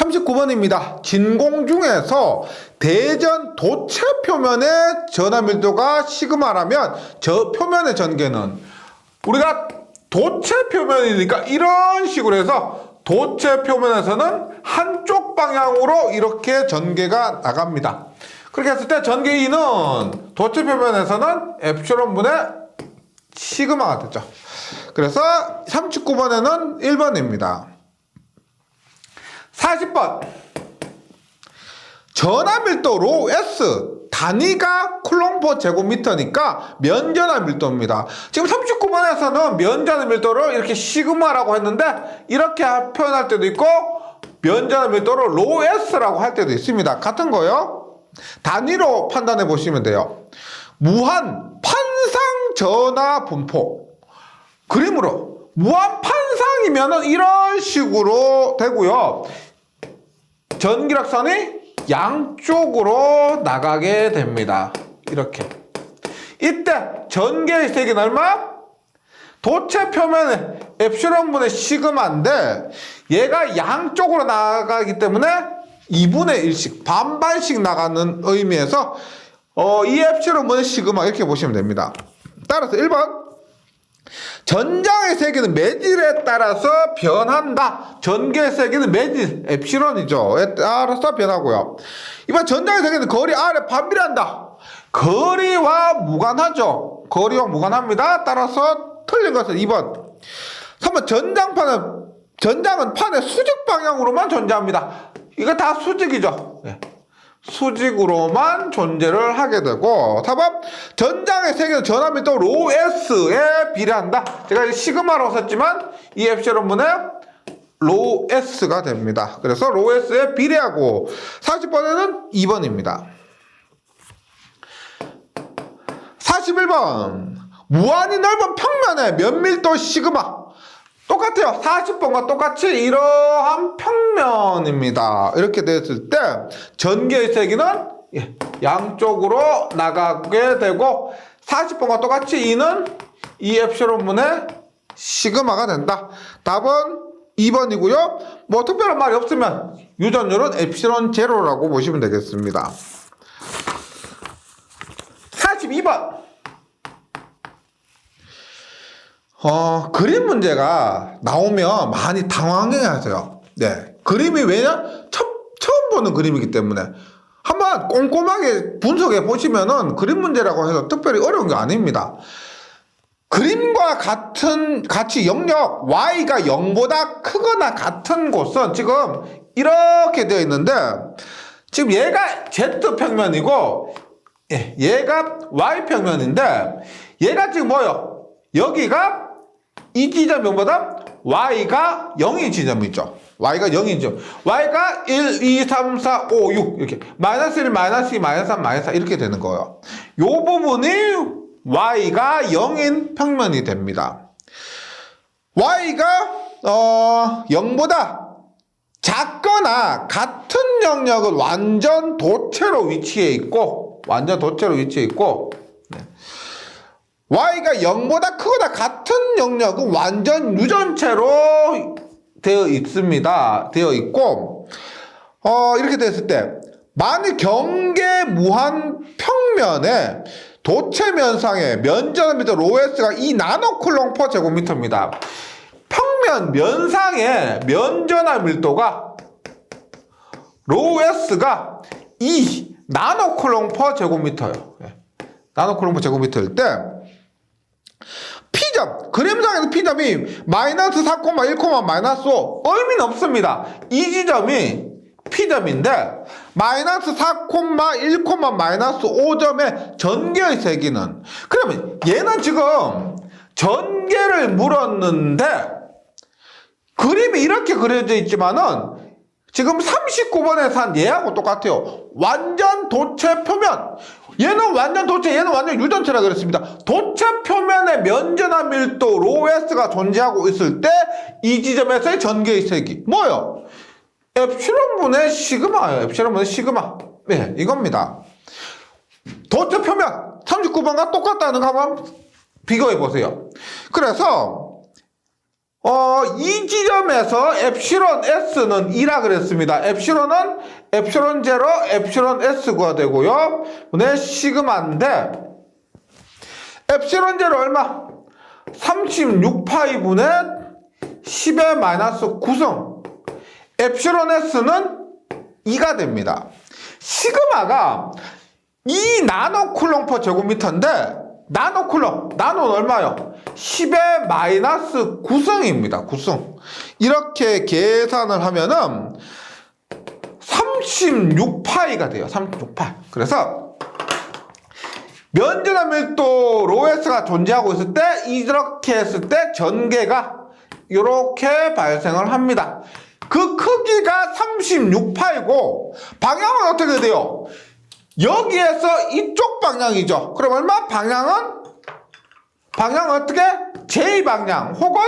39번입니다. 진공 중에서 대전 도체 표면의 전하 밀도가 시그마라면 저 표면의 전개는, 우리가 도체 표면이니까 이런 식으로 해서 도체 표면에서는 한쪽 방향으로 이렇게 전개가 나갑니다. 그렇게 했을 때 전개 E는 도체 표면에서는 엡실론 분의 시그마가 되죠. 그래서 39번에는 1번입니다. 40번. 전하 밀도 로 S, 단위가 쿨롱/per 제곱미터니까 면전하 밀도입니다. 지금 39번에서는 면전하 밀도를 이렇게 시그마라고 했는데 이렇게 표현할 때도 있고 면전하 밀도를 로 S라고 할 때도 있습니다. 같은 거요. 단위로 판단해 보시면 돼요. 무한 판상 전하 분포. 그림으로 무한 판상이면은 이런 식으로 되고요. 전기력선이 양쪽으로 나가게 됩니다. 이렇게. 이때 전개의 세기는 얼마? 도체 표면의 엡실론 분의 시그마인데 얘가 양쪽으로 나가기 때문에 2분의 1씩 반반씩 나가는 의미에서 이 엡실론 분의 시그마 이렇게 보시면 됩니다. 따라서 1번. 전장의 세기는 매질에 따라서 변한다. 전개의 세기는 매질, 엡실론이죠. 따라서 변하고요. 이번 전장의 세기는 거리 R에 반비례한다. 거리와 무관하죠. 거리와 무관합니다. 따라서 틀린 것은 2번. 3번. 전장은 판의 수직 방향으로만 존재합니다. 이거 다 수직이죠. 네. 수직으로만 존재를 하게 되고, 4번. 전장의 세기는 전하 밀도 로 S에 비례한다. 제가 시그마라고 썼지만 이 엡실론 분의 로 S가 됩니다. 그래서 로 S에 비례하고 40번에는 2번입니다. 41번. 무한히 넓은 평면의 면밀도 시그마. 똑같아요. 40번과 똑같이 이러한 평면입니다. 이렇게 됐을 때 전개의 세기는 양쪽으로 나가게 되고 40번과 똑같이 E는 이 엡실론 분의 시그마가 된다. 답은 2번이고요. 뭐 특별한 말이 없으면 유전율은 엡실론 제로라고 보시면 되겠습니다. 42번. 그림 문제가 나오면 많이 당황해야 하세요. 네. 그림이 왜냐? 처음 보는 그림이기 때문에. 한번 꼼꼼하게 분석해 보시면은 그림 문제라고 해서 특별히 어려운 게 아닙니다. 그림과 같이 영역 y가 0보다 크거나 같은 곳은 지금 이렇게 되어 있는데, 지금 얘가 z평면이고 얘가 y평면인데, 얘가 지금 뭐예요? 여기가 이 지점보다 y가 0인 지점이 있죠. y가 0인 지점. y가 1, 2, 3, 4, 5, 6 이렇게 마이너스 1, 마이너스 2, 마이너스 3, 마이너스 4 이렇게 되는 거예요. 요 부분이 y가 0인 평면이 됩니다. y가 0보다 작거나 같은 영역은 완전 도체로 위치해 있고 y가 0보다 크거나 같은 영역은 완전 유전체로 되어 있고, 이렇게 됐을 때, 만일 경계 무한 평면에 도체 면상의 면전하 밀도 로 S가 2 나노쿨롱/per 제곱미터입니다. 평면 면상의 면전하 밀도가 로 S가 2 나노쿨롱/per 제곱미터예요. 나노쿨롱/per 제곱미터일 때 P점, 그림상에서 P점이 마이너스 4,1, 마이너스 5 의미는 없습니다. 이 지점이 P점인데 마이너스 4,1, 마이너스 5점의 전개의 세기는, 그러면 얘는 지금 전개를 물었는데 그림이 이렇게 그려져 있지만은 지금 39번에서 한 얘하고 똑같아요. 완전 도체 표면. 얘는 완전 도체, 얘는 완전 유전체라 그랬습니다. 도체 표면에 면전하 밀도 로 S가 존재하고 있을 때 이 지점에서의 전개의 세기 뭐예요? 엡실론 분의 시그마예요. 엡실론 분의 시그마. 네, 이겁니다. 도체 표면 39번과 똑같다는 거 한번 비교해 보세요. 그래서 이 지점에서 엡실론 S는 2라 그랬습니다. 엡실론은 엡실론 제로, 엡실론 S가 되고요. 네, 시그마인데, 엡실론 제로 얼마? 36파이분의 10의 마이너스 9승. 엡실론 S는 2가 됩니다. 시그마가 2 나노쿨롱 퍼 제곱미터인데, 나노쿨롱, 나노는 얼마요? 10의 마이너스 9승입니다. 9승. 이렇게 계산을 하면은 36파이가 돼요. 36파이. 그래서 면적과 밀도 로에스가 존재하고 있을 때 이렇게 했을 때 전개가 이렇게 발생을 합니다. 그 크기가 36파이고 방향은 어떻게 돼요? 여기에서 이쪽 방향이죠. 그럼 얼마? 방향은 어떻게? J방향 혹은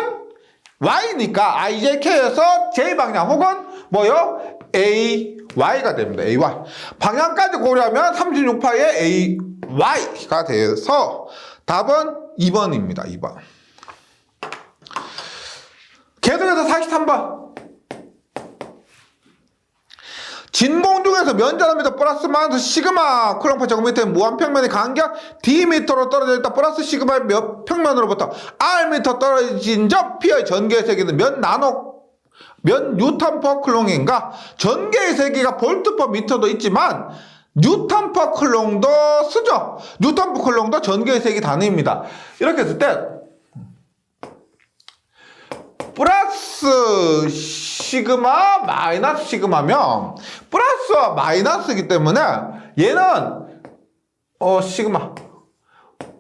Y니까 IJK에서 J방향 혹은 뭐요? AY가 됩니다. AY. 방향까지 고려하면 36파이의 AY가 돼서 답은 2번입니다. 2번. 계속해서 43번. 진공 중에서 면적합니다. 플러스 마이너스 시그마 쿨롱 퍼 제곱미터의 무한평면의 간격 D미터로 떨어져 있다. 플러스 시그마 몇 평면으로부터 R미터 떨어진 점 P의 전개의 세기는 몇 뉴턴 퍼 쿨롱인가? 전개의 세기가 볼트 퍼 미터도 있지만 뉴턴 퍼 쿨롱도 쓰죠. 뉴턴 퍼 쿨롱도 전개의 세기 단위입니다. 이렇게 했을 때 플러스 시그마 마이너스 시그마면 플러스와 마이너스이기 때문에 얘는 시그마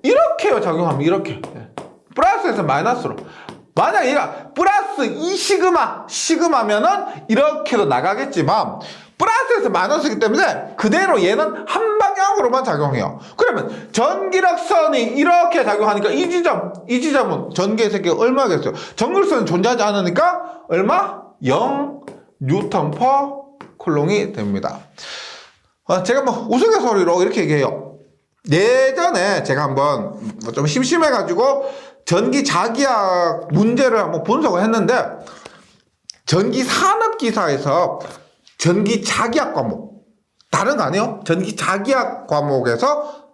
이렇게요. 작용하면 이렇게 플러스에서 마이너스로. 만약 얘가 플러스 2 시그마면은 이렇게도 나가겠지만 플러스에서 마이너스이기 때문에 그대로 얘는 한 방향으로만 작용해요. 그러면 전기력선이 이렇게 작용하니까 이 지점은 전기의 세기가 얼마겠어요? 전기력선이 존재하지 않으니까 얼마? 0 뉴턴 퍼 쿨롱이 됩니다. 제가 뭐 우스갯소리로 이렇게 얘기해요. 예전에 제가 한번 좀 심심해가지고 전기 자기학 문제를 한번 분석을 했는데 전기 산업기사에서 전기 자기학 과목 다른 거 아니에요? 전기 자기학 과목에서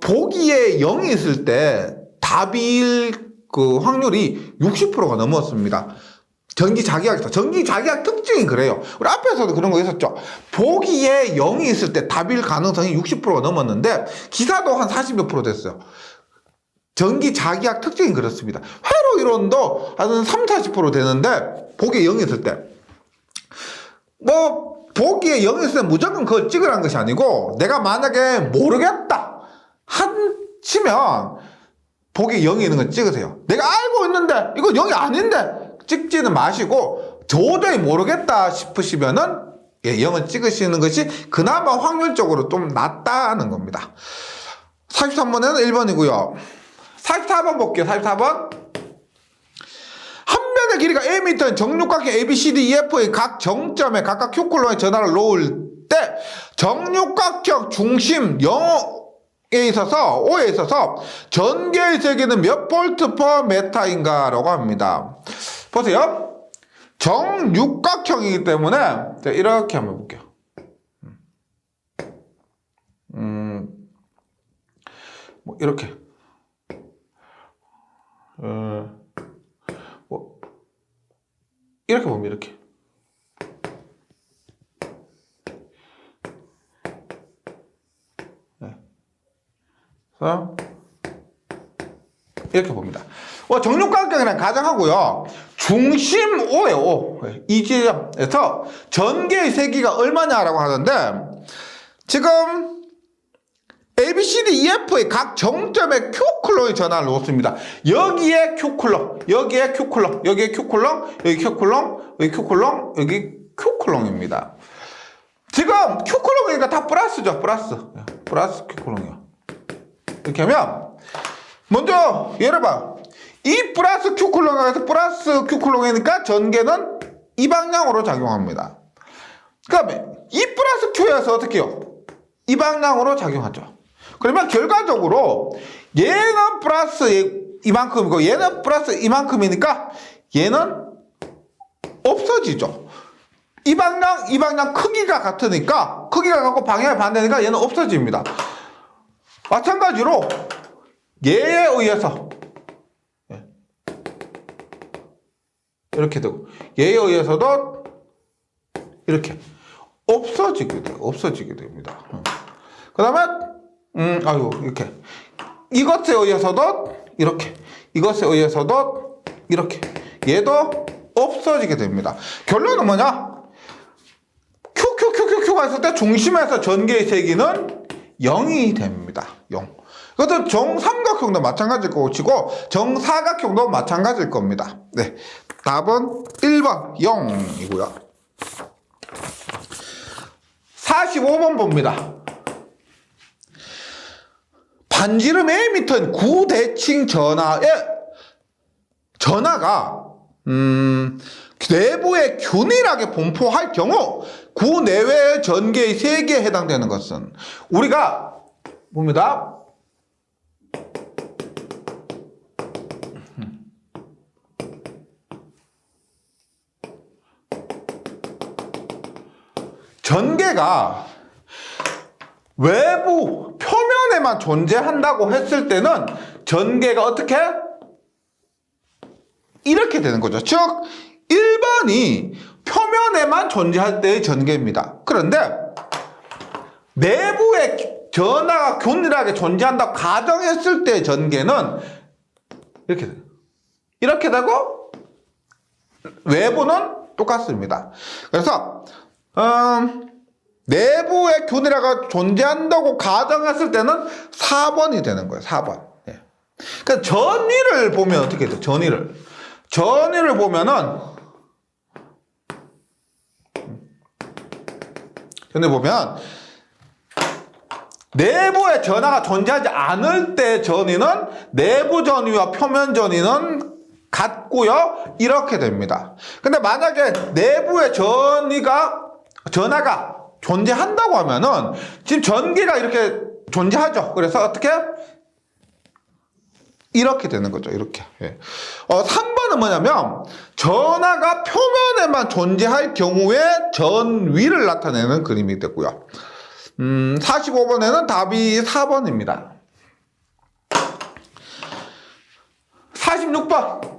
보기에 0이 있을 때 답일 그 확률이 60%가 넘었습니다. 전기 자기학에서 전기 자기학 특징이 그래요. 우리 앞에서도 그런 거 있었죠. 보기에 0이 있을 때 답일 가능성이 60%가 넘었는데 기사도 한 40몇 프로 됐어요. 전기 자기학 특징이 그렇습니다. 회로 이론도 한 3, 40% 되는데 보기에 0이 있을 때 뭐 보기에 0이 있을 때 무조건 그걸 찍으라는 것이 아니고 내가 만약에 모르겠다 치면 보기에 0이 있는 걸 찍으세요. 내가 알고 있는데 이거 0이 아닌데 찍지는 마시고 도저히 모르겠다 싶으시면은 0을 찍으시는 것이 그나마 확률적으로 좀 낫다는 겁니다. 43번에는 1번이고요. 44번 볼게요. 44번. 한 면의 길이가 Am인 정육각형 ABCDEF의 각 정점에 각각 Q쿨롱의 전하를 놓을 때 정육각형 중심 0에 있어서 O에 있어서 전개의 세기는 몇 볼트 퍼 메타인가 라고 합니다. 보세요. 정육각형이기 때문에 이렇게 한번 볼게요. 뭐 이렇게 뭐 이렇게 보면 이렇게 이렇게 봅니다. 정육각형이랑 가정하고요. 중심 O예요. O. 이 지점에서 전개의 세기가 얼마냐라고 하는데 지금 ABCDEF의 각 정점에 Q쿨롱의 전하를 놓습니다. 여기에 Q쿨롱, 여기에 Q쿨롱, 여기에 Q쿨롱, 여기 Q쿨롱, 여기 Q쿨롱, 여기 Q쿨롱입니다. 지금 Q쿨롱이니까 다 플러스죠. 플러스 Q쿨롱이요. 이렇게 하면 먼저 예를 봐. 이 플러스 Q쿨롱에서 플러스 Q쿨롱이니까 전개는 이 방향으로 작용합니다. 그 다음에 이 플러스 Q에서 어떻게 해요? 이 방향으로 작용하죠. 그러면 결과적으로 얘는 플러스 이만큼이고 얘는 플러스 이만큼이니까 얘는 없어지죠. 이 방향 크기가 같으니까 크기가 같고 방향이 반대니까 얘는 없어집니다. 마찬가지로 얘에 의해서 이렇게 되고 얘에 의해서도 이렇게 없어지게 됩니다. 그 다음에 이렇게 이것에 의해서도 이렇게 이것에 의해서도 이렇게 얘도 없어지게 됩니다. 결론은 뭐냐? QQQQQ가 있을 때 중심에서 전개의 세기는 0이 됩니다. 0. 이것도 정삼각형도 마찬가지일 거고 치고 정사각형도 마찬가지일 겁니다. 네, 답은 1번 0이고요. 45번 봅니다. 반지름 Am인 구대칭 전하가 내부에 균일하게 분포할 경우 구 내외의 전개의 세기에 해당되는 것은 우리가 봅니다. 전개가 외부 표면에만 존재한다고 했을 때는 전개가 어떻게? 이렇게 되는 거죠. 즉 1번이 표면에만 존재할 때의 전개입니다. 그런데 내부에 전하가 균일하게 존재한다고 가정했을 때의 전개는 이렇게 돼요. 이렇게 되고 외부는 똑같습니다. 그래서 내부에 균일화가 존재한다고 가정했을 때는 4번이 되는 거예요. 4번. 예. 그러니까 전위를 보면 어떻게 돼요? 전위를 보면은 내부에 전하가 존재하지 않을 때 전위는 내부 전위와 표면 전위는 같고요. 이렇게 됩니다. 근데 만약에 내부에 전하가 존재한다고 하면은 지금 전기가 이렇게 존재하죠. 그래서 어떻게? 이렇게 되는 거죠. 이렇게. 예. 3번은 뭐냐면 전하가 표면에만 존재할 경우에 전위를 나타내는 그림이 됐고요. 45번에는 답이 4번입니다. 46번.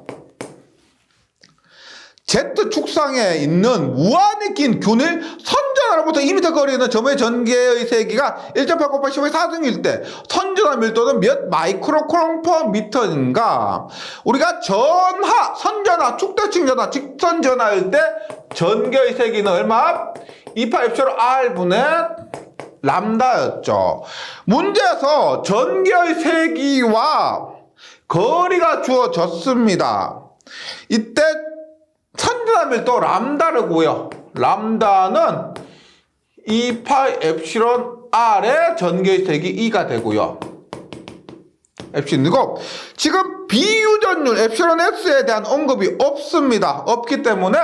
Z축상에 있는 무한히 긴 균일 선전하로부터 2m 거리에 있는 점의 전개의 세기가 1.8 곱하기 10의 4승일 때 선전화 밀도는 몇 마이크로 쿨롱 퍼 미터인가? 우리가 선전화, 축대칭 전화, 직선 전화일 때 전개의 세기는 얼마? 2파 엡실론 R분의 람다였죠. 문제에서 전개의 세기와 거리가 주어졌습니다. 이때 선전화 밀도 람다를 구해요. 람다는 2파이 엡실론 R의 전개의 세기 2가 되고요. 엡실론이고 지금 비유전율 엡실론 S에 대한 언급이 없습니다. 없기 때문에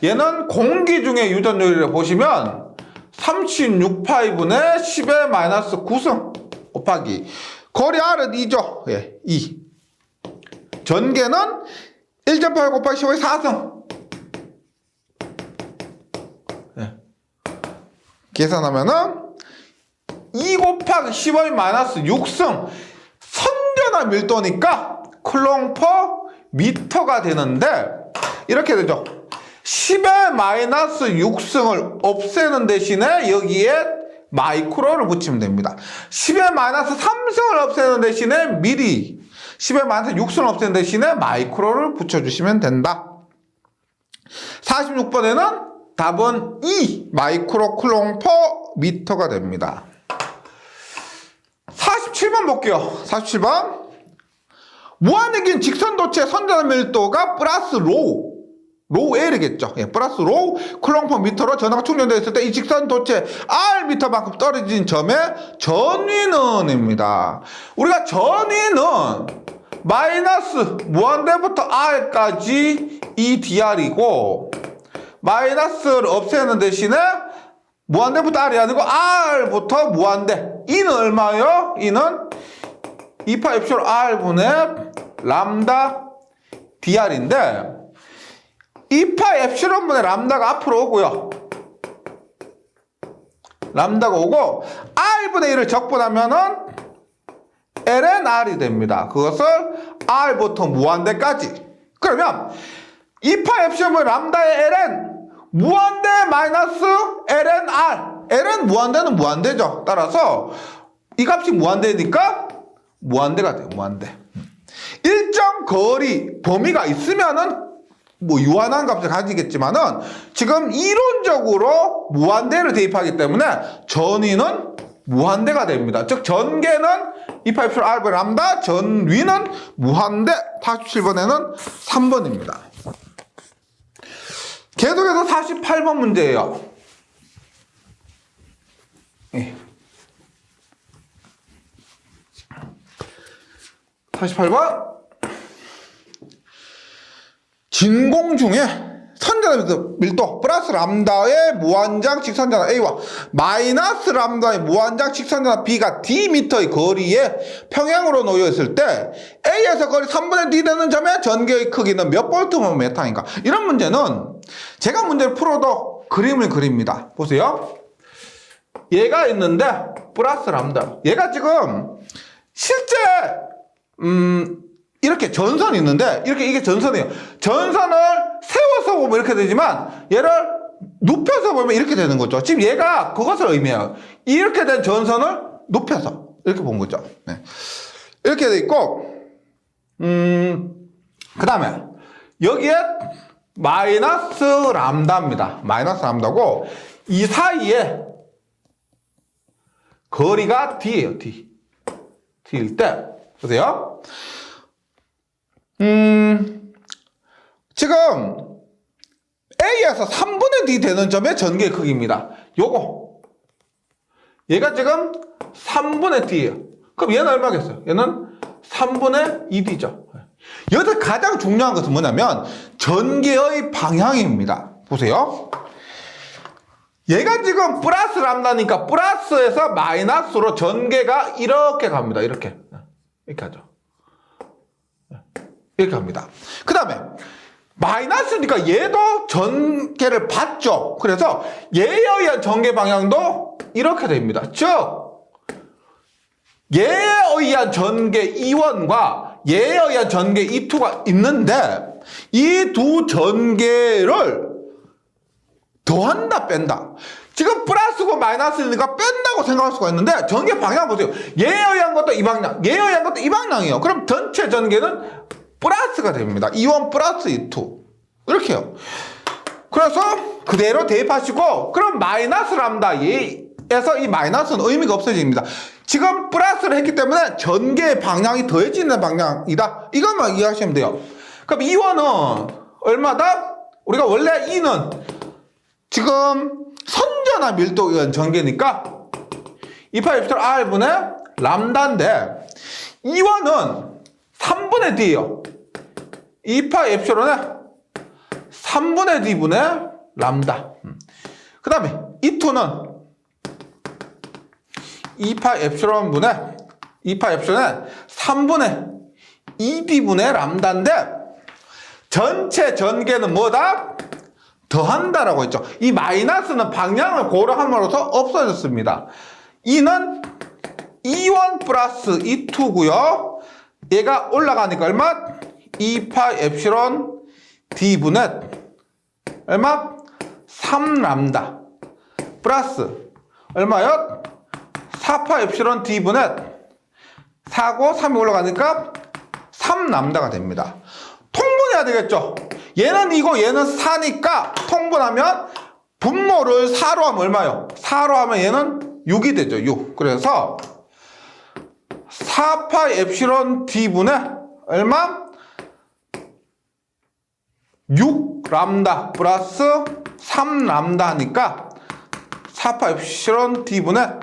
얘는 공기 중에 유전율을 보시면 36파이분의 10의 마이너스 9승 곱하기 거리 R은 2죠. 예, 2. 전개는 1.8 곱하기 10의 4승. 예. 계산하면은 2 곱하기 10의 마이너스 6승. 선전화 밀도니까 쿨롱 퍼 미터가 되는데 이렇게 되죠. 10의 마이너스 6승을 없애는 대신에 여기에 마이크로를 붙이면 됩니다. 10의 마이너스 3승을 없애는 대신에 미리 10의 마이너스 6승을 없애는 대신에 마이크로를 붙여주시면 된다. 46번에는 답은 2 마이크로 쿨롱 퍼 미터가 됩니다. 47번 볼게요. 47번. 무한히 긴 직선도체 선전화 밀도가 플러스 로우 L이겠죠. 예, 플러스 로우 쿨롱 퍼 미터로 전하가 충전되어 있을 때 이 직선도체 R 미터만큼 떨어진 점의 전위는입니다. 우리가 전위는 마이너스 무한대부터 R까지 이 DR이고 마이너스를 없애는 대신에 무한대부터 R이 아니고 R부터 무한대. 이는 얼마요? 이는 2파 엡실론 R분의 람다 dr인데 2파 엡실론분의 람다가 앞으로 오고요. 람다가 오고 r분의 1을 적분하면은 ln r이 됩니다. 그것을 r부터 무한대까지. 그러면 2파 엡실론분의 람다의 ln 무한대 마이너스 ln r. ln 무한대는 무한대죠. 따라서 이 값이 무한대니까 무한대가 돼요. 무한대. 일정 거리 범위가 있으면은 뭐 유한한 값을 가지겠지만은 지금 이론적으로 무한대를 대입하기 때문에 전위는 무한대가 됩니다. 즉 전개는 2파 엡실론 r 분의 람다, 전위는 무한대. 47번에는 3번입니다. 계속해서 48번 문제예요. 48번. 진공 중에 선전압 밀도 플러스 람다의 무한장 직선전압 A와 마이너스 람다의 무한장 직선전압 B가 D미터의 거리에 평행으로 놓여 있을 때 A에서 거리 3분의 D 되는 점의 전개의 크기는 몇 볼트면 메타인가? 이런 문제는 제가 문제를 풀어도 그림을 그립니다. 보세요. 얘가 있는데 플러스 람다. 얘가 지금 실제 이렇게 전선이 있는데 이게 전선이에요. 전선을 세워서 보면 이렇게 되지만 얘를 눕혀서 보면 이렇게 되는 거죠. 지금 얘가 그것을 의미해요. 이렇게 된 전선을 눕혀서 이렇게 본 거죠. 네. 이렇게 돼 있고 그 다음에 여기에 마이너스 람다입니다. 마이너스 람다고 이 사이에 거리가 D예요. D일 때 보세요. 지금 A에서 3분의 D 되는 점의 전개의 크기입니다. 요거 얘가 지금 3분의 D예요. 그럼 얘는 얼마겠어요? 얘는 3분의 2D죠. 여기서 가장 중요한 것은 뭐냐면 전개의 방향입니다. 보세요. 얘가 지금 플러스 람다니까 플러스에서 마이너스로 전개가 이렇게 갑니다. 이렇게 하죠. 이렇게 합니다. 그 다음에 마이너스니까 얘도 전개를 받죠. 그래서 얘에 의한 전개 방향도 이렇게 됩니다. 즉 얘에 의한 전개 E1과 얘에 의한 전개 E2가 있는데 이 두 전개를 더한다 뺀다. 지금 플러스고 마이너스니까 뺀다고 생각할 수가 있는데 전개 방향 보세요. 얘에 의한 것도 이 방향, 얘에 의한 것도 이 방향이에요. 그럼 전체 전개는 플러스가 됩니다. E1 플러스 E2 이렇게요. 그래서 그대로 대입하시고 그럼 마이너스 람다 얘에서 이 마이너스는 의미가 없어집니다. 지금 플러스를 했기 때문에 전개의 방향이 더해지는 방향이다. 이것만 이해하시면 돼요. 그럼 E1은 얼마다? 우리가 원래 E는 지금 선전화 밀도에 의한 전개니까 2파 엡실론 R분의 람다인데 E1은 3분의 D예요. 2파 엡실론의 3분의 D분의 람다. 그 다음에 E2는 2파 엡실론분의 2파 엡실론의 3분의 2D분의 람다인데 전체 전개는 뭐다? 더한다라고 했죠. 이 마이너스는 방향을 고려함으로써 없어졌습니다. E는 E1 플러스 E2고요. 얘가 올라가니까 얼마? 2파 엡실론 D분의 얼마? 3람다 플러스 얼마요? 4파 엡실론 D분의 4고 3이 올라가니까 3람다가 됩니다. 통분해야 되겠죠. 얘는 2고 얘는 4니까 통분하면 분모를 4로 하면 얼마요? 4로 하면 얘는 6이 되죠. 6. 그래서 4파 엡실론 D분의 얼마? 6람다 플러스 3람다 하니까 4파 엡실론 D분의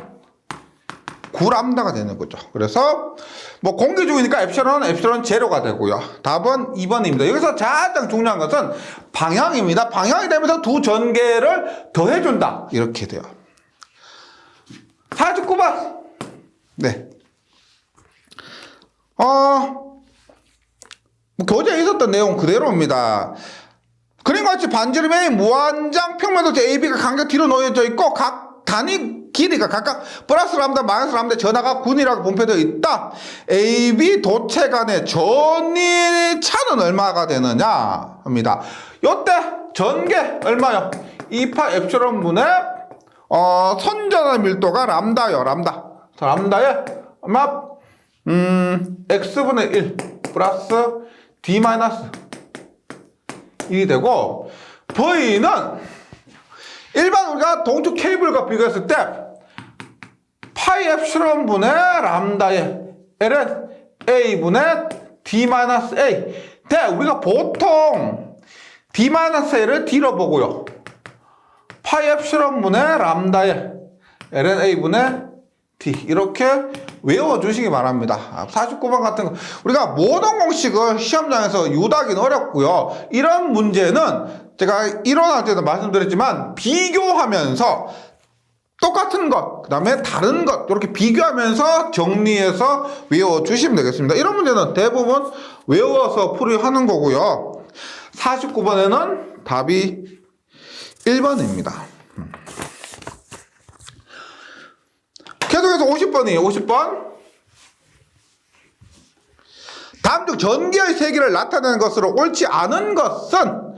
9람다가 되는 거죠. 그래서 뭐 공기중이니까 엡실론 제로가 되고요. 답은 2번입니다. 여기서 가장 중요한 것은 방향입니다. 방향이 되면서 두 전개를 더해준다. 이렇게 돼요. 49번. 네. 교재에 있었던 내용 그대로입니다. 그림과 같이 반지름 A 무한장 평면도체 AB가 간격 뒤로 놓여져 있고 각 단위 길이가 각각 플러스 람다 마이너스 람다 전하가 9이라고 분포되어 있다. AB 도체 간의 전위 차는 얼마가 되느냐 합니다. 요때 전개 얼마요? 2파 엡실론 분의 선전의 밀도가 람다요. 람다에 얼마? x분의 1 플러스 d 마이너스 1이 되고, V는 일반 우리가 동축 케이블과 비교했을 때 파이 엡실론 분의 람다에 L은 A분의 D 마이너스 A. 우리가 보통 D 마이너스 A를 D로 보고요. 파이 엡실론 분의 람다에 L은 A분의 D. 이렇게 외워주시기 바랍니다. 49번 같은 거 우리가 모든 공식을 시험장에서 유도하기는 어렵고요. 이런 문제는 제가 이론할 때도 말씀드렸지만 비교하면서 똑같은 것, 그 다음에 다른 것 이렇게 비교하면서 정리해서 외워주시면 되겠습니다. 이런 문제는 대부분 외워서 풀이하는 거고요. 49번에는 답이 1번입니다. 계속해서 50번이에요. 50번. 다음 중 전개의 세기를 나타내는 것으로 옳지 않은 것은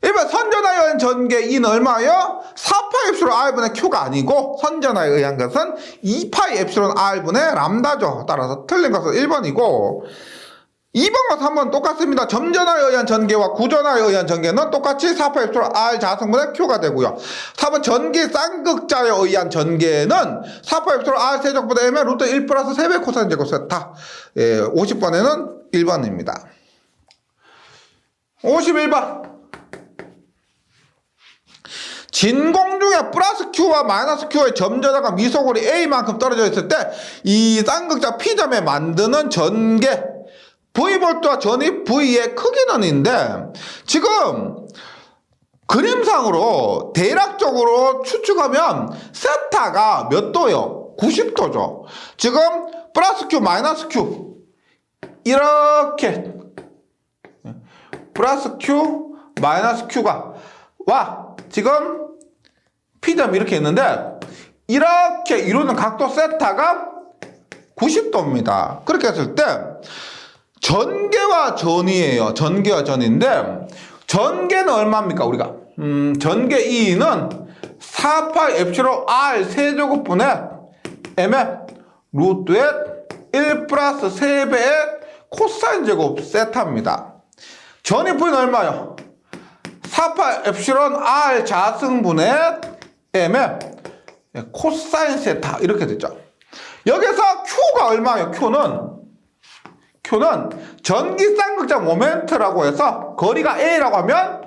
1번 선전하에 의한 전개 E는 얼마예요? 4파이 엡실론 R분의 Q가 아니고 선전하에 의한 것은 2파이 엡실론 R분의 람다죠. 따라서 틀린 것은 1번이고 2번과 3번 똑같습니다. 점전하에 의한 전개와 구전하에 의한 전개는 똑같이 4파이 엡실론 R 자승분의 Q가 되고요. 4번 전기 쌍극자에 의한 전개는 4파이 엡실론 R 세제곱분의 M의 루트 1 플러스 3배 코사인 제곱 세타. 50번에는 1번입니다. 51번. 진공 중에 플러스 Q와 마이너스 Q의 점전하가 미소골이 A만큼 떨어져 있을 때 이 쌍극자 P점에 만드는 전개 V볼트와 전위 V의 크기는인데 지금 그림상으로 대략적으로 추측하면 세타가 몇 도요? 90도죠. 지금 플러스 Q 마이너스 Q 이렇게 플러스 Q 마이너스 Q가 와 지금 P점이 이렇게 있는데 이렇게 이루는 각도 세타가 90도입니다. 그렇게 했을 때 전개와 전이에요. 전개와 전인데 전개는 얼마입니까? 우리가 전개 E는 4파이 엡실론 R 세제곱분의 M의 루트의 1 플러스 3배의 코사인 제곱 세타입니다. 전이 V는 얼마요? 4파이 엡실론 R 자승분의 M의 코사인 세타 이렇게 됐죠. 여기서 Q가 얼마예요? Q는 전기 쌍극자 모멘트라고 해서 거리가 A라고 하면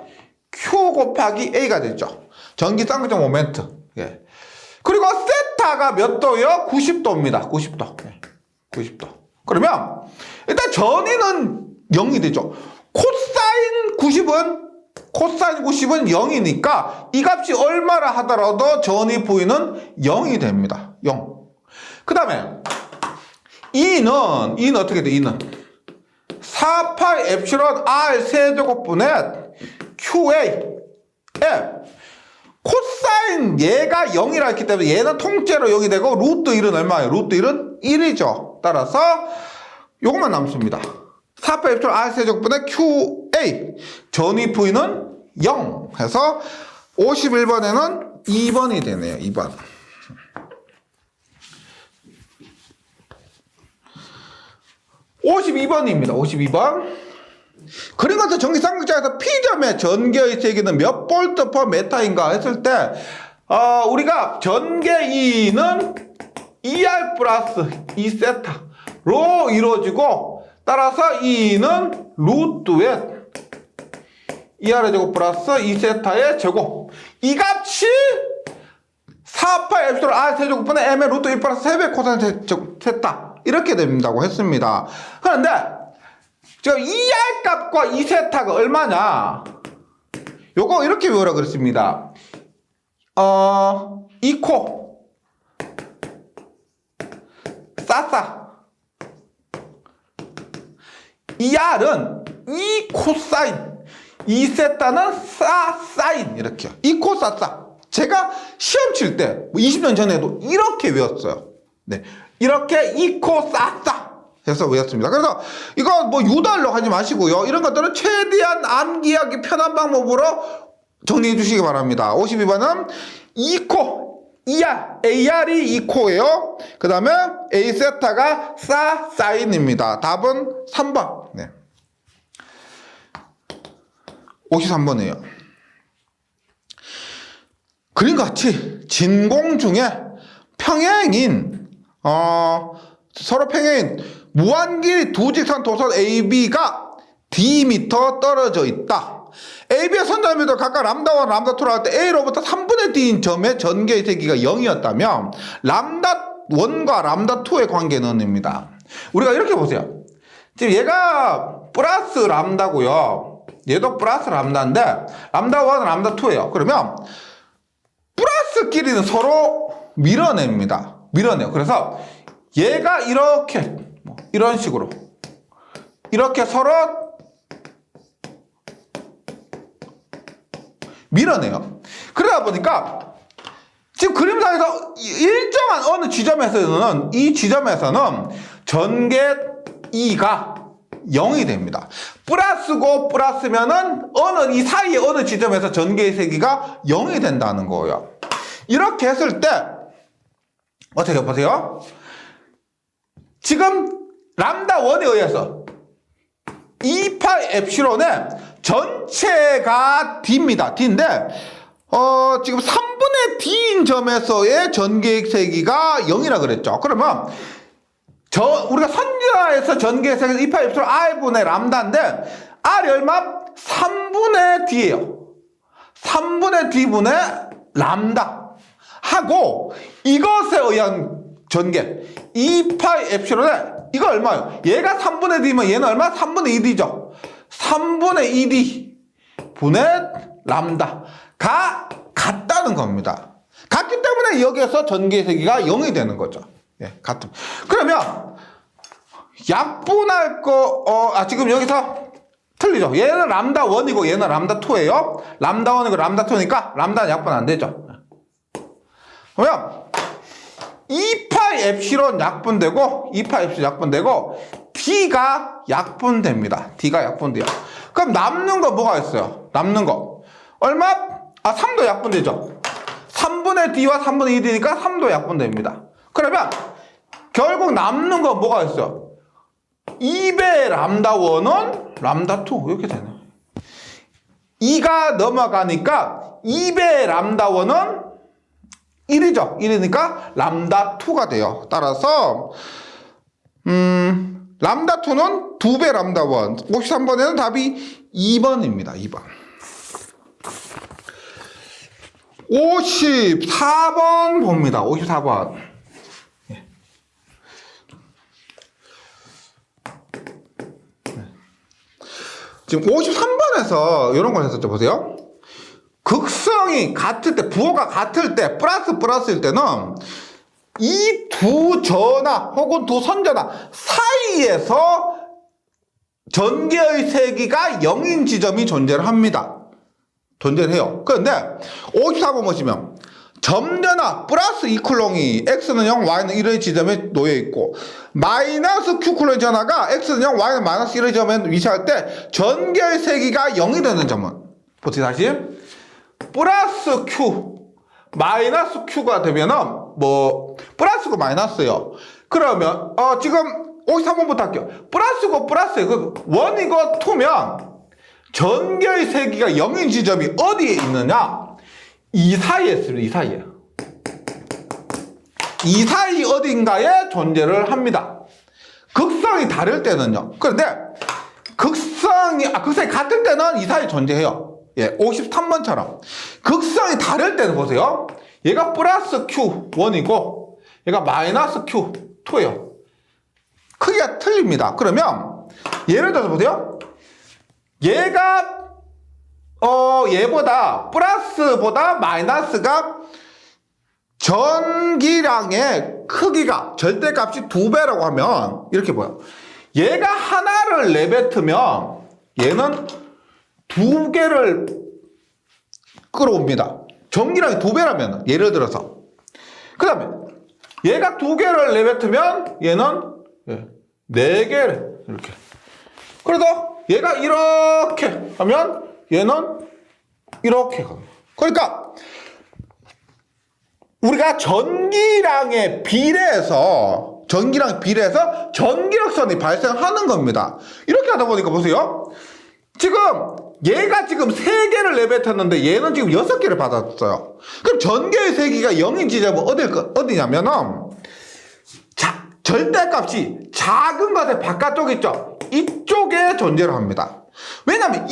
Q 곱하기 A가 되죠. 전기 쌍극자 모멘트. 예. 그리고 세타가 몇 도요? 90도입니다. 90도. 90도. 그러면 일단 전위는 0이 되죠. 코사인 90은 0이니까 이 값이 얼마라 하더라도 전위 V는 0이 됩니다. 0. 그 다음에 E는 어떻게 돼? E는 4파이 엡실론 R 세제곱분의 QA 코사인 얘가 0이라 했기 때문에 얘는 통째로 0이 되고 루트 1은 얼마예요? 루트 1은 1이죠. 따라서 요것만 남습니다. 4파이 엡실론 R 세제곱분의 QA 전위 V는 0 해서 51번에는 2번이 되네요. 2번. 52번입니다. 52번. 그림 같은 전기 쌍극자에서 P점의 전개의 세기는 몇 볼트 퍼 메타인가 했을 때 우리가 전개 E는 ER 플러스 2세타로 이루어지고 따라서 E는 루트의 ER의 제곱 플러스 2세타의 제곱 이 값이 4파이 엡실론 R 세제곱분의 M의 루트 1 플러스 3배 코사인 제곱 세타 이렇게 된다고 했습니다. 그런데 저 ER 값과 2세타가 얼마냐? 요거 이렇게 외우라 그랬습니다. 이코 싸싸 ER은 이 코사인, 이 세타는 사인 이렇게요. 이 코사사. 제가 시험 칠 때 20년 전에도 이렇게 외웠어요. 네, 이렇게 이 코사사 해서 외웠습니다. 그래서 이거 뭐 유달로 하지 마시고요. 이런 것들은 최대한 암기하기 편한 방법으로 정리해 주시기 바랍니다. 52번은 2코, AR이 2코예요. 그 다음에 A 세타가 사인입니다. 답은 3번. 네. 53번이에요. 그림같이 진공 중에 평행인 서로 평행인 무한길이 두 직선 도선 AB가 D미터 떨어져 있다. AB의 선점에도 각각 람다1, 람다2를 할 때 A로부터 3분의 D인 점의 전개의 세기가 0이었다면 람다1과 람다2의 관계는입니다. 우리가 이렇게 보세요. 지금 얘가 플러스 람다고요. 얘도 플러스 람다인데 람다1, 람다2예요. 그러면 플러스끼리는 서로 밀어냅니다. 밀어내요. 그래서 얘가 이렇게 이런 식으로 이렇게 서로 밀어내요. 그러다 보니까 지금 그림상에서 일정한 어느 지점에서는 이 지점에서는 전개 E가 0이 됩니다. 플러스고 플러스면은 어느 이 사이에 어느 지점에서 전개의 세기가 0이 된다는 거예요. 이렇게 했을 때 어떻게 보세요? 지금 람다1에 의해서 2파이 엡실론의 전체가 D입니다. D인데 지금 3분의 D인 점에서의 전개의 세기가 0이라 그랬죠. 그러면 우리가 선지하에서 전개의 세기는 2파이 엡실론 R분의 람다인데 R이 얼마? 3분의 D예요. 3분의 D분의 람다 하고 이것에 의한 전개 2파이 엡실론에 이거 얼마예요? 얘가 3분의 D면 얘는 얼마? 3분의 2D죠. 3분의 2D 분의 람다가 같다는 겁니다. 같기 때문에 여기에서 전개의 세기가 0이 되는 거죠. 예, 같은. 그러면 약분할 지금 여기서 틀리죠. 얘는 람다1이고 얘는 람다2예요. 람다1이고 람다2니까 람다는 약분 안 되죠. 그러면 2파이 엡실론 약분되고 2파이 엡실론 약분되고 D가 약분됩니다. D가 약분돼요. 그럼 남는 거 뭐가 있어요? 남는 거 얼마? 3도 약분되죠. 3분의 D와 3분의 2D니까 3도 약분됩니다. 그러면 결국 남는 거 뭐가 있어요? 2배 람다1은 람다2 이렇게 되네요. 2가 넘어가니까 2배 람다1은 1이죠. 1이니까 람다2가 돼요. 따라서 람다2는 2배 람다1. 53번에는 답이 2번입니다. 2번. 54번 봅니다. 54번. 지금 53번에서 이런 걸 했었죠. 보세요. 극성이 같을 때, 부호가 같을 때, 플러스일 때는 이 두 전화 혹은 두 선전화 사이에서 전개의 세기가 0인 지점이 존재를 합니다. 존재를 해요. 그런데 54번 보시면 점전화 플러스 2쿨롱이 x는 0, y는 1의 지점에 놓여 있고 마이너스 q쿨롱 전화가 x는 0, y는 마이너스 1의 지점에 위치할 때 전개의 세기가 0이 되는 점은 보세요. 다시 플러스 q 마이너스 q가 되면은 플러스고 마이너스요. 그러면 지금 53번부터 할게요. 플러스고 플러스예요. 그 1이고 2면 전개의 세기가 0인 지점이 어디에 있느냐? 이 사이에 있습니다. 이 사이에. 이 사이 어딘가에 존재를 합니다. 극성이 다를 때는요. 그런데 극성이 같을 때는 이 사이에 존재해요. 예, 53번처럼. 극성이 다를 때는 보세요. 얘가 플러스 Q1이고 얘가 마이너스 Q2예요. 크기가 틀립니다. 그러면 예를 들어서 보세요. 얘가 얘보다 플러스보다 마이너스가 전기량의 크기가 절대값이 2배라고 하면 이렇게 보여. 얘가 하나를 내뱉으면 얘는 2개를 끌어옵니다. 전기량이 2배라면 예를 들어서. 그 다음에 얘가 2개를 내뱉으면 얘는 4개를 이렇게. 그래서 얘가 이렇게 하면 얘는 이렇게 가요. 그러니까 우리가 전기량에 비례해서 전기력선이 발생하는 겁니다. 이렇게 하다 보니까 보세요. 지금 얘가 지금 3개를 내뱉었는데 얘는 지금 6개를 받았어요. 그럼 전개의 세기가 0인 지점은 어디냐면은 절대값이 작은 것의 바깥쪽 있죠. 이쪽에 존재를 합니다. 왜냐하면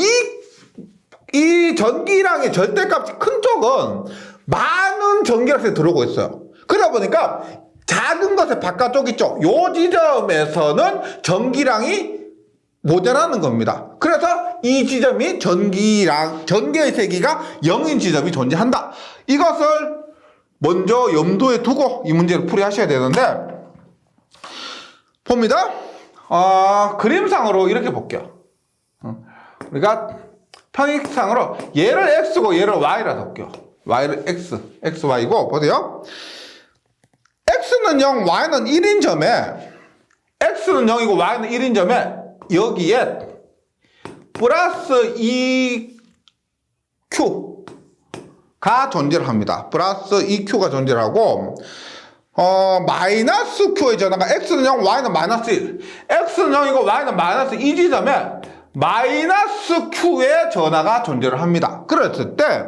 이 전기량의 절대값이 큰 쪽은 많은 전기력이 들어오고 있어요. 그러다 보니까 작은 것의 바깥쪽 있죠. 요 지점에서는 전기량이 모자라는 겁니다. 그래서 이 지점이 전기의 세기가 0인 지점이 존재한다. 이것을 먼저 염두에 두고 이 문제를 풀이하셔야 되는데, 봅니다. 그림상으로 이렇게 볼게요. 우리가 편익상으로 얘를 x고 얘를 y라 볼게요. y를 x, y고 보세요. x는 0, y는 1인 점에 x는 0이고 y는 1인 점에 여기에 플러스 2q가 존재를 합니다. 플러스 2q가 존재를 하고 마이너스 q의 전화가 x는 0, y는 마이너스 1. x는 0이고 y는 마이너스 2 지점에 마이너스 q의 전화가 존재를 합니다. 그랬을 때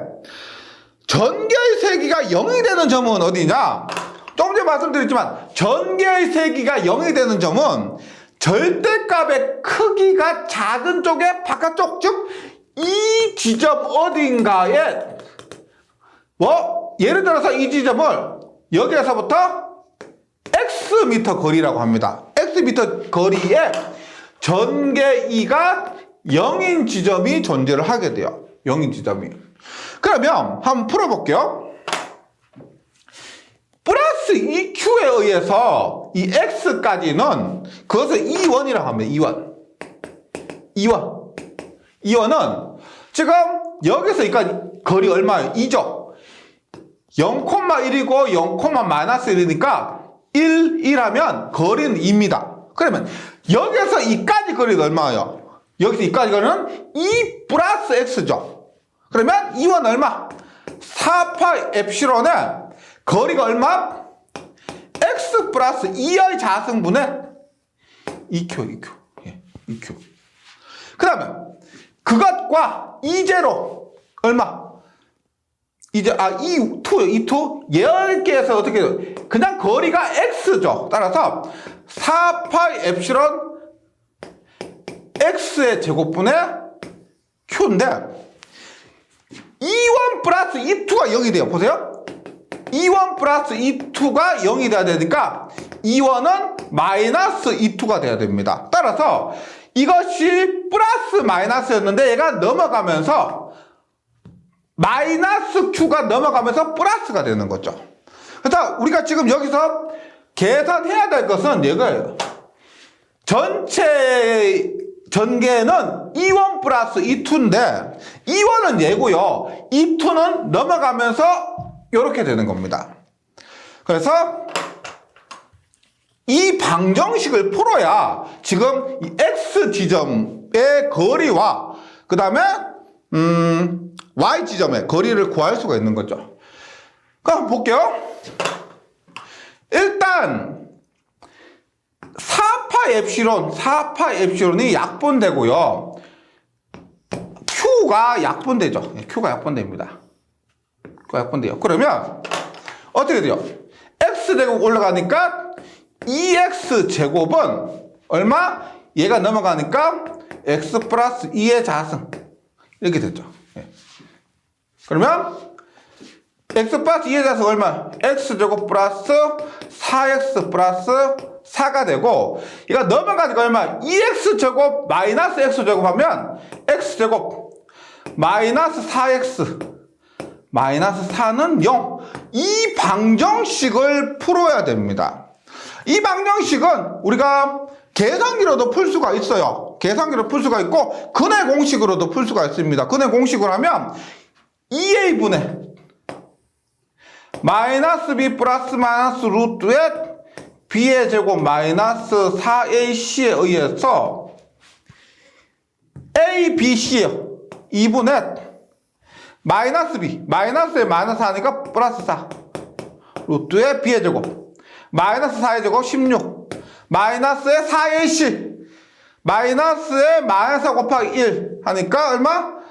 전개의 세기가 0이 되는 점은 어디냐? 조금 전에 말씀드렸지만 전개의 세기가 0이 되는 점은 절대값의 크기가 작은 쪽의 바깥쪽, 즉 이 지점 어딘가에 예를 들어서 이 지점을 여기에서부터 x미터 거리라고 합니다. x미터 거리에 전개이가 0인 지점이 존재를 하게 돼요. 0인 지점이. 그러면 한번 풀어볼게요. 플러스 2q에 의해서 이 x까지는 그것을 2원이라고 합니다. 2원은 지금 여기서 여기까지 거리 얼마예요? 2죠. 0,1이고 0,-1이니까 1하면 거리는 2입니다. 그러면 여기서 2까지 거리는 얼마예요? 여기서 2까지 거리는 2 플러스 x죠. 그러면 2원 얼마? 4파이 엡실론의 거리가 얼마? x 플러스 2의 자승분의 2q. 그 다음에 그것과 이제로 얼마? E2. 여기에서 어떻게 해요? 그냥 거리가 x죠. 따라서 4파이 엡실론 x의 제곱분의 q인데 2원 플러스 2,2가 0이 돼요. 보세요. 2원 플러스 2,2가 0이 돼야 되니까 2원은 마이너스 2,2가 돼야 됩니다. 따라서 이것이 플러스 마이너스였는데 얘가 넘어가면서 마이너스 q가 넘어가면서 플러스가 되는 거죠. 그래서 우리가 지금 여기서 계산해야 될 것은 이거예요. 전체 전개는 2원 플러스 2,2인데 2원은 얘고요. 2,2는 넘어가면서 이렇게 되는 겁니다. 그래서 이 방정식을 풀어야 지금 이 x 지점의 거리와 그 다음에 y 지점의 거리를 구할 수가 있는 거죠. 그럼 볼게요. 일단 4파 엡실론이 약분되고요. q가 약분되죠. q가 약분됩니다. q가 약분돼요. 그러면 어떻게 돼요? x제곱 올라가니까 2x 제곱은 얼마? 얘가 넘어가니까 x 플러스 2의 자승 이렇게 됐죠. 그러면 x 플러스 2의 자승 얼마? x 제곱 플러스 4x 플러스 4가 되고 얘가 넘어가니까 얼마? 2x 제곱 마이너스 x 제곱 하면 x 제곱 마이너스 4x 마이너스 4는 0. 이 방정식을 풀어야 됩니다. 이 방정식은 우리가 계산기로도 풀 수가 있어요. 계산기로 풀 수가 있고 근해 공식으로도 풀 수가 있습니다. 근해 공식으로 하면 2a분의 마이너스 b 플러스 마이너스 루트의 b의 제곱 마이너스 4ac에 의해서 a, b, c요 2분의 마이너스 b 마이너스에 마이너스 하니까 플러스 4 루트의 b의 제곱 마이너스 4의 제곱 16 마이너스에 4ac 마이너스에 마이너스 곱하기 1 하니까 얼마?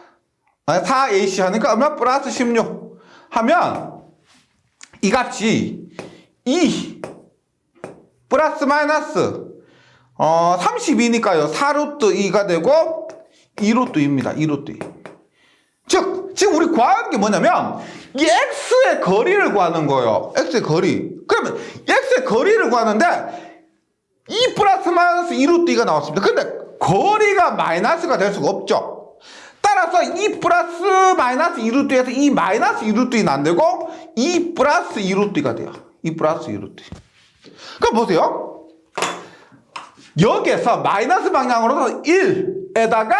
4ac 하니까 얼마? 플러스 16 하면 이 값이 2 플러스 마이너스 32니까요 4루트 2가 되고 2루트 2입니다 2루트 2 즉 지금 우리 구하는 게 뭐냐면 이 x의 거리를 구하는 거예요 x의 거리 그러면 x의 거리를 구하는데 2 플러스 마이너스 2루트 2가 나왔습니다 근데 거리가 마이너스가 될 수가 없죠 따라서 2 플러스 마이너스 2루트 2에서 2 마이너스 2루트 2는 안 되고 2 플러스 2루트 2가 돼요 2 플러스 2루트 2 그럼 보세요 여기에서 마이너스 방향으로서 1에다가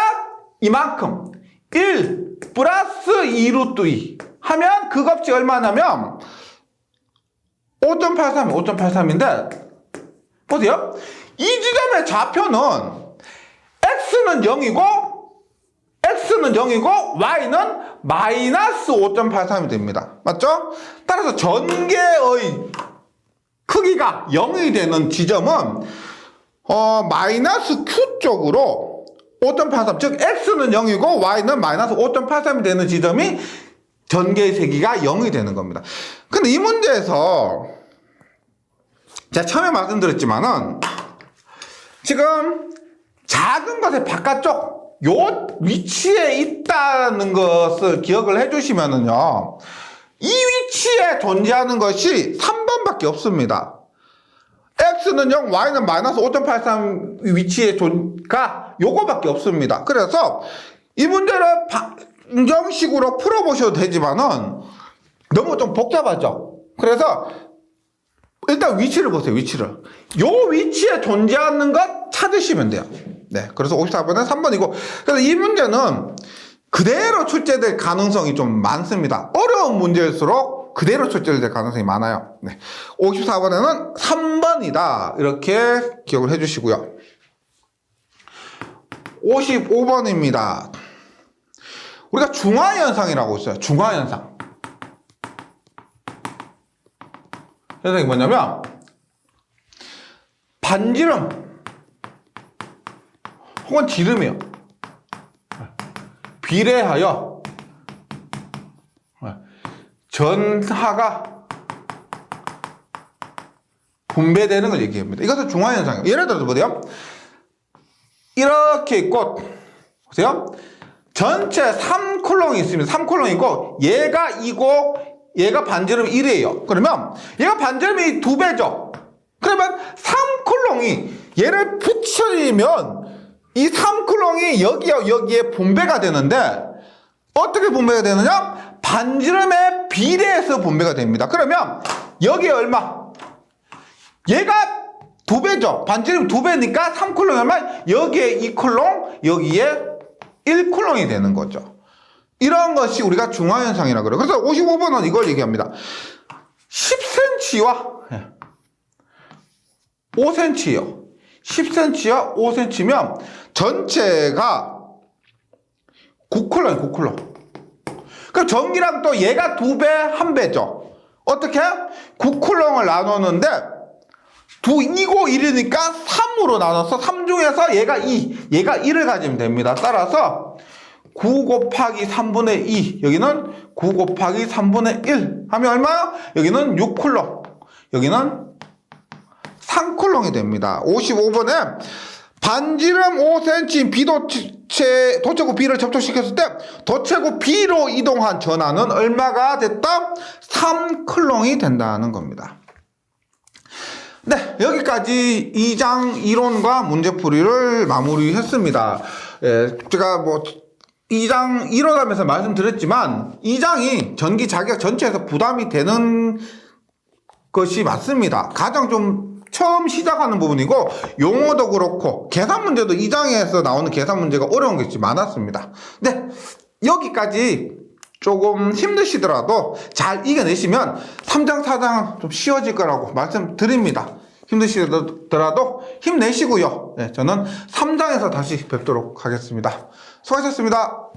이만큼 1 플러스 2루트 2 하면 그 값이 얼마냐면 5.83인데 보세요 이 지점의 좌표는 x는 0이고 y는 마이너스 5.83이 됩니다 맞죠? 따라서 전개의 크기가 0이 되는 지점은 마이너스 q 쪽으로 5.83 즉 x는 0이고 y는 마이너스 5.83이 되는 지점이 전개의 세기가 0이 되는 겁니다 근데 이 문제에서 제가 처음에 말씀드렸지만은 지금 작은 것의 바깥쪽 요 위치에 있다는 것을 기억을 해주시면은요 이 위치에 존재하는 것이 3번밖에 없습니다 x는 0, y는 마이너스 5.83 위치에 가 요거밖에 없습니다. 그래서 이 문제를 방정식으로 풀어보셔도 되지만은 너무 좀 복잡하죠. 그래서 일단 위치를 보세요. 위치를. 요 위치에 존재하는 것 찾으시면 돼요. 네. 그래서 54번은 3번이고 그래서 이 문제는 그대로 출제될 가능성이 좀 많습니다. 어려운 문제일수록 그대로 출제될 가능성이 많아요. 네. 54번에는 3번이다. 이렇게 기억을 해주시고요. 55번입니다. 우리가 중화현상이라고 있어요. 중화현상. 현상이 뭐냐면 반지름 혹은 지름이요. 비례하여 전하가 분배되는 걸 얘기합니다. 이것은 중화현상이에요. 예를 들어서 보세요. 이렇게 있고 보세요. 전체 3쿨롱이 있습니다. 3쿨롱이 있고 얘가 2고 얘가 반지름이 1이에요. 그러면 얘가 반지름이 2배죠. 그러면 3쿨롱이 얘를 붙이면 이 3쿨롱이 여기에 분배가 되는데 어떻게 분배가 되느냐? 반지름에 비례해서 분배가 됩니다. 그러면 여기에 얼마? 얘가 2배죠. 반지름 2배니까 3쿨롱이 얼마? 여기에 2쿨롱, 여기에 1쿨롱이 되는 거죠. 이런 것이 우리가 중화현상이라고 그래요. 그래서 55번은 이걸 얘기합니다. 10cm와 5cm예요. 10cm와 5cm면 전체가 9쿨롱이에요. 9쿨롱. 그럼 전기랑 또 얘가 2배, 1배죠. 어떻게? 9쿨롱을 나누는데 2고 1이니까 3으로 나눠서 3 중에서 얘가 2, 얘가 1을 가지면 됩니다. 따라서 9 곱하기 3분의 2, 여기는 9 곱하기 3분의 1 하면 얼마요? 여기는 6쿨롱, 여기는 3쿨롱이 됩니다. 55번에 반지름 5cm 도체구 B를 접촉시켰을 때 도체구 B로 이동한 전하는 얼마가 됐다? 3쿨롱이 된다는 겁니다. 네, 여기까지 2장 이론과 문제풀이를 마무리했습니다. 예, 제가 2장 이론하면서 말씀드렸지만 2장이 전기 자격 전체에서 부담이 되는 것이 맞습니다. 가장 좀 처음 시작하는 부분이고 용어도 그렇고 계산 문제도 2장에서 나오는 계산 문제가 어려운 것이 많았습니다. 네, 여기까지 조금 힘드시더라도 잘 이겨내시면 3장, 4장은 좀 쉬워질 거라고 말씀드립니다. 힘드시더라도 힘내시고요. 네, 저는 3장에서 다시 뵙도록 하겠습니다. 수고하셨습니다.